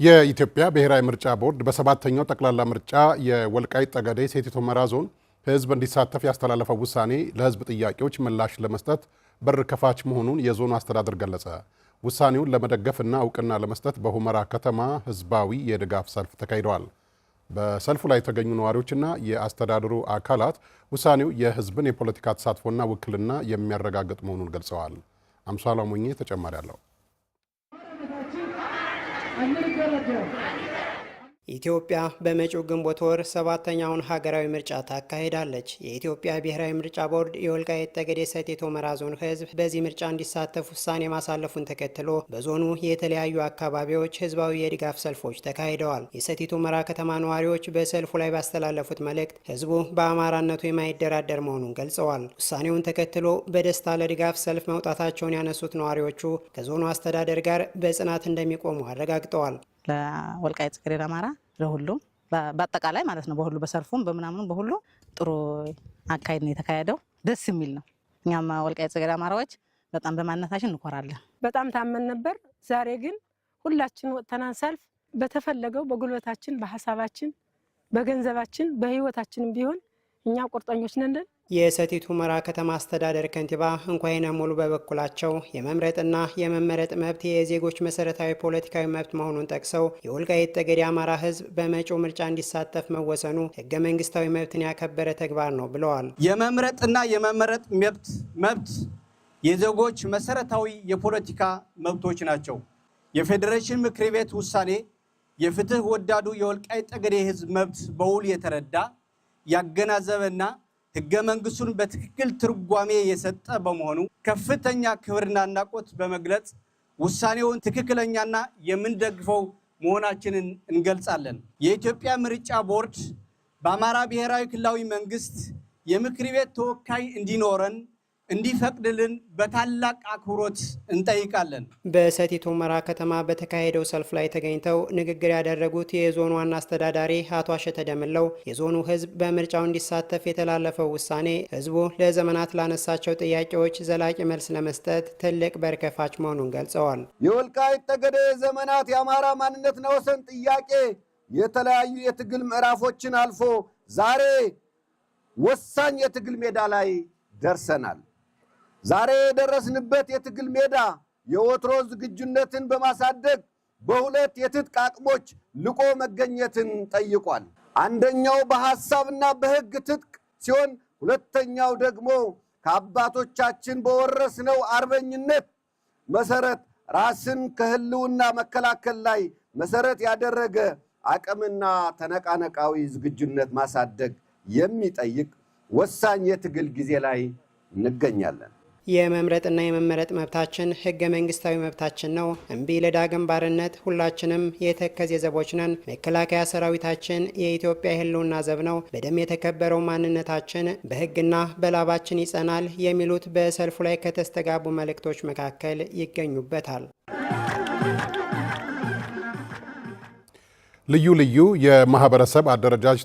የኢትዮጵያ ብሔራዊ ምርጫ ቦርድ በሰባተኛው ጠቅላላ ምርጫ የወልቃይት ጠገዴ ሰቲት ሁመራ ዞን ህዝብ እንዲሳተፍ ያስተላለፈው ውሳኔ ለህዝብ ጥያቄዎች ምላሽ ለመስጠት በር ከፋች መሆኑን የዞኑ አስተዳደር ገለጸ። ውሳኔውን ለመደገፍና እውቅና ለመስጠት በሁመራ ከተማ ህዝባዊ የድጋፍ ሰልፍ ተካሂዷል። በሰልፉ ላይ የተገኙ ነዋሪዎችና የአስተዳደሩ አካላት ውሳኔው የህዝብን የፖለቲካ ተሳትፎና ውክልና የሚያረጋግጥ መሆኑን ገልጸዋል። አምሳላ ሞኜ ተጨማሪ አለው። ኢትዮጵያ በመጪው ግንቦት ወር ሰባተኛውን ሀገራዊ ምርጫ ታካሂዳለች። የኢትዮጵያ ብሔራዊ ምርጫ ቦርድ የወልቃይት ጠገዴ ሰቲት ሁመራ ዞን ህዝብ በዚህ ምርጫ እንዲሳተፍ ውሳኔ ማሳለፉን ተከትሎ በዞኑ የተለያዩ አካባቢዎች ህዝባዊ የድጋፍ ሰልፎች ተካሂደዋል። የሰቲት ሁመራ ከተማ ነዋሪዎች በሰልፉ ላይ ባስተላለፉት መልእክት ህዝቡ በአማራነቱ የማይደራደር መሆኑን ገልጸዋል። ውሳኔውን ተከትሎ በደስታ ለድጋፍ ሰልፍ መውጣታቸውን ያነሱት ነዋሪዎቹ ከዞኑ አስተዳደር ጋር በጽናት እንደሚቆሙ አረጋግጠዋል። ለወልቃይት ጠገዴ አማራ ለሁሉም በአጠቃላይ ማለት ነው። በሁሉ በሰርፉም በመናምኑ በሁሉ ጥሩ አካሄድ ነው የተካሄደው። ደስ የሚል ነው። እኛም ወልቃይት ጠገዴ አማራዎች በጣም በማንነታችን እንኮራለን። በጣም ታመን ነበር። ዛሬ ግን ሁላችን ወጥተናል ሰልፍ። በተፈለገው በጉልበታችን፣ በሐሳባችን፣ በገንዘባችን፣ በህይወታችንም ቢሆን እኛ ቁርጠኞች ነን። የሰቲት ሁመራ ከተማ አስተዳደር ከንቲባ እንኳይነ ሙሉ በበኩላቸው የመምረጥና የመመረጥ መብት የዜጎች መሰረታዊ ፖለቲካዊ መብት መሆኑን ጠቅሰው የወልቃይት ጠገዴ አማራ ህዝብ በመጪው ምርጫ እንዲሳተፍ መወሰኑ ህገ መንግስታዊ መብትን ያከበረ ተግባር ነው ብለዋል። የመምረጥና የመመረጥ መብት የዜጎች መሰረታዊ የፖለቲካ መብቶች ናቸው። የፌዴሬሽን ምክር ቤት ውሳኔ የፍትህ ወዳዱ የወልቃይት ጠገዴ ህዝብ መብት በውል የተረዳ ያገናዘበና ህገ መንግስቱን በትክክል ትርጓሜ የሰጠ በመሆኑ ከፍተኛ ክብርና አድናቆት በመግለጽ ውሳኔውን ትክክለኛና የምንደግፈው መሆናችንን እንገልጻለን። የኢትዮጵያ ምርጫ ቦርድ በአማራ ብሔራዊ ክልላዊ መንግስት የምክር ቤት ተወካይ እንዲኖረን እንዲፈቅድልን በታላቅ አክብሮት እንጠይቃለን። በሰቲት ሁመራ ከተማ በተካሄደው ሰልፍ ላይ ተገኝተው ንግግር ያደረጉት የዞኑ ዋና አስተዳዳሪ አቶ አሸተ ደምለው የዞኑ ህዝብ በምርጫው እንዲሳተፍ የተላለፈው ውሳኔ ህዝቡ ለዘመናት ላነሳቸው ጥያቄዎች ዘላቂ መልስ ለመስጠት ትልቅ በር ከፋች መሆኑን ገልጸዋል። የወልቃይት ጠገዴ ዘመናት የአማራ ማንነትና ወሰን ጥያቄ የተለያዩ የትግል ምዕራፎችን አልፎ ዛሬ ወሳኝ የትግል ሜዳ ላይ ደርሰናል። ዛሬ የደረስንበት የትግል ሜዳ የወትሮ ዝግጁነትን በማሳደግ በሁለት የትጥቅ አቅሞች ልቆ መገኘትን ጠይቋል። አንደኛው በሐሳብና በህግ ትጥቅ ሲሆን ሁለተኛው ደግሞ ከአባቶቻችን በወረስነው አርበኝነት መሰረት ራስን ከህልውና መከላከል ላይ መሰረት ያደረገ አቅምና ተነቃነቃዊ ዝግጁነት ማሳደግ የሚጠይቅ ወሳኝ የትግል ጊዜ ላይ እንገኛለን። የመምረጥና የመመረጥ መብታችን ህገ መንግስታዊ መብታችን ነው። እምቢ ለዳግም ባርነት፣ ሁላችንም የተከዜ ዘቦች ነን። መከላከያ ሰራዊታችን የኢትዮጵያ የህልውና ዘብ ነው። በደም የተከበረው ማንነታችን በህግና በላባችን ይጸናል የሚሉት በሰልፉ ላይ ከተስተጋቡ መልእክቶች መካከል ይገኙበታል። ልዩ ልዩ የማህበረሰብ አደረጃጀቶች